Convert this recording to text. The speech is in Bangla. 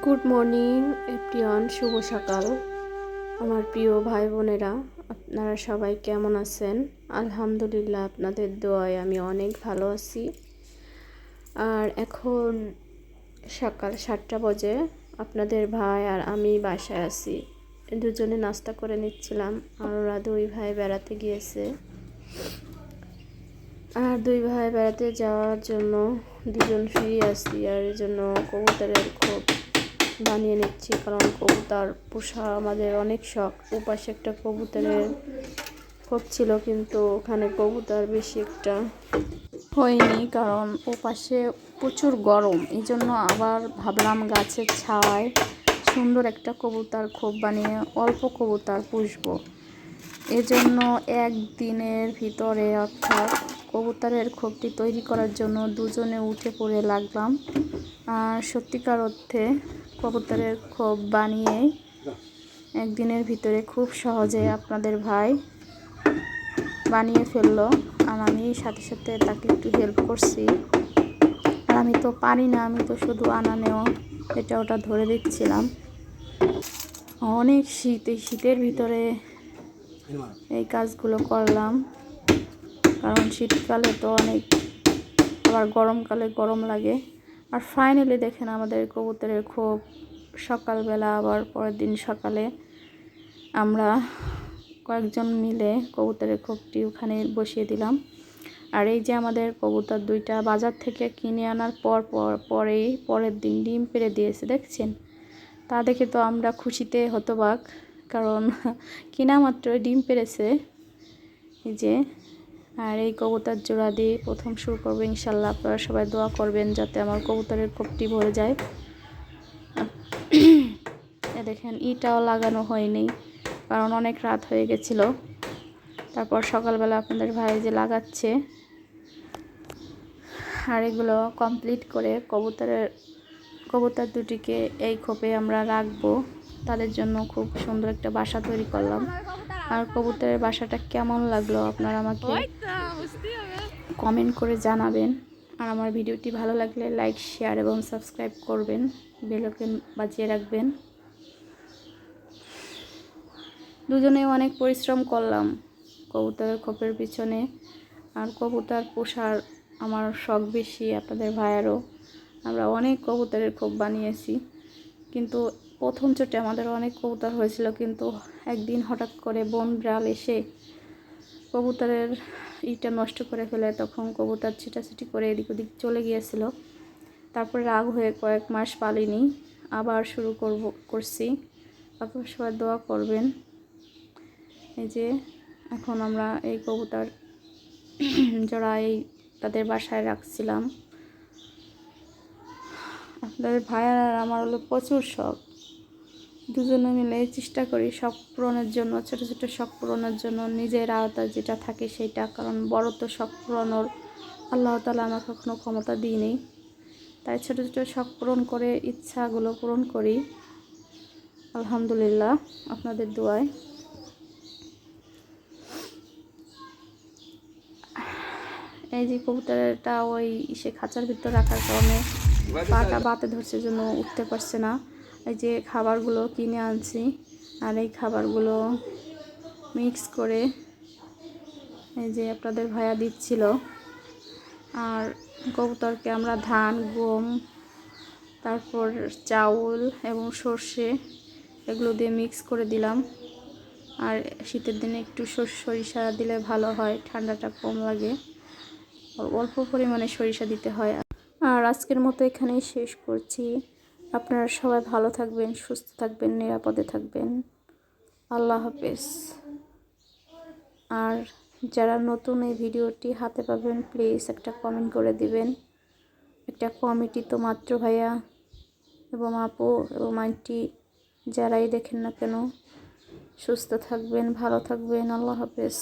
গুড মর্নিং এভরিওয়ান, শুভ সকাল আমার প্রিয় ভাই বোনেরা। আপনারা সবাই কেমন আছেন? আলহামদুলিল্লাহ, আপনাদের দোয়ায় আমি অনেক ভালো আছি। আর এখন সকাল 7টা বাজে। আপনাদের ভাই আর আমি বাসায় আছি, দুজনে নাস্তা করে নিচ্ছিলাম। আর ওরা দুই ভাই বেড়াতে গিয়েছে। আর দুই ভাই বেড়াতে যাওয়ার জন্য দুজন ফ্রি আছি। আর এই জন্য কবুতরের খোপ বানিয়ে নিচ্ছি, কারণ কবুতর পোষা আমাদের অনেক শখ। ওপাশে একটা কবুতরের খোপ ছিল, কিন্তু ওখানে কবুতর বেশি একটা হয়নি, কারণ ওপাশে প্রচুর গরম। এই জন্য আবার ভাবলাম গাছের ছায়ায় সুন্দর একটা কবুতর খোপ বানিয়ে অল্প কবুতর পুষবো। এজন্য একদিনের ভিতরে, অর্থাৎ কবুতরের খোপটি তৈরি করার জন্য দুজনে উঠে পড়ে লাগলাম। আর সত্যিকার অর্থে কবুতরের খোপ বানিয়ে একদিনের ভিতরে খুব সহজে আপনাদের ভাই বানিয়ে ফেললো। আর আমি সাথে সাথে তাকে একটু হেল্প করছি। আর আমি তো পারি না, আমি তো শুধু আনা নেওয়া এটা ওটা ধরে দিচ্ছিলাম। অনেক শীত, এই শীতের ভিতরে এই কাজগুলো করলাম, কারণ শীতকালে তো অনেক, আবার গরমকালে গরম লাগে। আর ফাইনালি দেখেন আমাদের কবুতরের খোপ সকালবেলা, আবার পরের দিন সকালে আমরা কয়েকজন মিলে কবুতরের খোপটি ওখানে বসিয়ে দিলাম। আর এই যে আমাদের কবুতর দুইটা বাজার থেকে কিনে আনার পরের দিন ডিম পেড়ে দিয়েছে, দেখছেন? তা দেখে তো আমরা খুশিতে হতবাক, কারণ কিনা মাত্র ডিম পেড়েছে। এই যে, আর এই কবুতর জোড়া দিয়ে প্রথম শুরু করবো ইনশাল্লাহ। আপনারা সবাই দোয়া করবেন যাতে আমার কবুতরের খোপটি ভরে যায়। দেখেন, ইটাও লাগানো হয়নি, কারণ অনেক রাত হয়ে গেছিলো। তারপর সকালবেলা আপনাদের ভাই যে লাগাচ্ছে। আর এগুলো কমপ্লিট করে কবুতর দুটিকে এই খোপে আমরা রাখবো। তাদের জন্য খুব সুন্দর একটা বাসা তৈরি করলাম। আর কবুতরের বাসাটা কেমন লাগলো আপনারা আমাকে কমেন্ট করে জানাবেন। আর আমার ভিডিওটি ভালো লাগলে লাইক, শেয়ার এবং সাবস্ক্রাইব করবেন, বেল আইকন বাজিয়ে রাখবেন। দুজনে অনেক পরিশ্রম করলাম কবুতরের খোপের পিছনে। আর কবুতর পোষার আমার শখ বেশি, আপনাদের ভাইয়েরও। আমরা অনেক কবুতরের খোপ বানিয়েছি, কিন্তু প্রথম চোটে আমাদের অনেক কবুতর হয়েছিল, কিন্তু একদিন হঠাৎ করে বন বিড়াল এসে কবুতরের ইটা নষ্ট করে ফেলে। তখন কবুতর ছিটাছিটি করে এদিক ওদিক চলে গিয়েছিল। তারপরে রাগ হয়ে কয়েক মাস পালিনি, আবার শুরু করছি। আপনারা সবাই দোয়া করবেন। এই যে এখন আমরা এই কবুতর জোড়া তাদের বাসায় রাখছিলাম। আপনাদের ভাইয়ার আর আমার হলো প্রচুর শখ। দুজনে মিলে চেষ্টা করি শখ পূরণের জন্য, ছোটো ছোটো শখ পূরণের জন্য। নিজের আওতায় যেটা থাকে সেইটা, কারণ বড় তো শখ পূরণের আল্লাহ তাআলা আমাকে কখনো ক্ষমতা দিইনি। তাই ছোটো ছোটো শখ পূরণ করে ইচ্ছাগুলো পূরণ করি, আলহামদুলিল্লাহ আপনাদের দোয়ায়। এই যে কবুতরটা ওই খাঁচার ভিতর রাখার কারণে পাটা বাতে ধরছে, জন্য উঠতে পারছে না। এই যে খাবারগুলো কিনে আনছি, আর এই খাবারগুলো মিক্স করে এই যে আপনাদের ভাইয়া দিচ্ছিল। আর কবুতরকে আমরা ধান, গম, তারপর চাউল এবং সর্ষে এগুলো দিয়ে মিক্স করে দিলাম। আর শীতের দিনে একটু সরিষা দিলে ভালো হয়, ঠান্ডাটা কম লাগে। অল্প পরিমাণে সরিষা দিতে হয়। আর আজকের মতো এখানেই শেষ করছি। আপনারা সবাই ভালো থাকবেন, সুস্থ থাকবেন, নিরাপদে থাকবেন। আল্লাহ হাফেজ। আর যারা নতুন এই ভিডিওটি হাতে পাবেন, প্লিজ একটা কমেন্ট করে দিবেন। একটা কমিটি তো মাত্র ভাইয়া এবং আপু এবং আন্টি যারাই দেখেন না কেন, সুস্থ থাকবেন, ভালো থাকবেন। আল্লাহ হাফেজ।